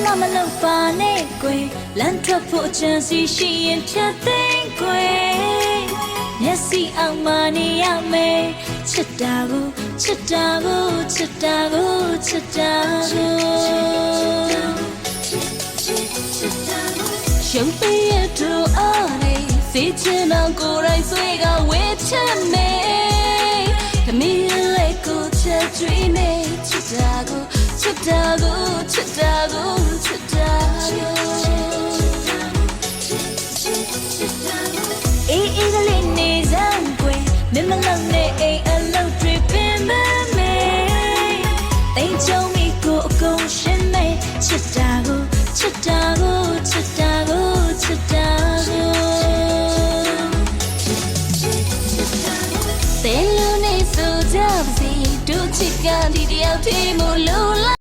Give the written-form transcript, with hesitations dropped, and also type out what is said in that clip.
မမလုပ်ပါနဲ့ကွယ်လမ်းထွက်ဖို့ချမ်းစီရှိရင်ဖြတ်သိမ်းကွယ်မျက်စိအောင်မနေရမယ်ချစ်တာကိုချစ်တာကိုချစ်တာကိုချစ်တာကိုရုံးပေးရတူအားလေးစေချင်တော့ကိုယ်တိုင်ဆွေးကဝေးချင်မယ်သမီးလေးကိုချစ်ကြွေးနေချစ်တာကိုချစ်တာကိုချစ်တာကိုချစ်တာကိုအေးအေးကလေးနေစမ်းကွယ်မမလောက်နဲ့အိမ်အလုပ်တွေပင်မမေတိမ်ချုံမိကိုအကုန်ရှင်းနေချစ်တာကိုချစ်တာကိုချစ်တာကိုချစ်တာကိုတဲလူနေဆိုကြပါစီတို့ချစ်ကဒီတယောက်တည်းမလို့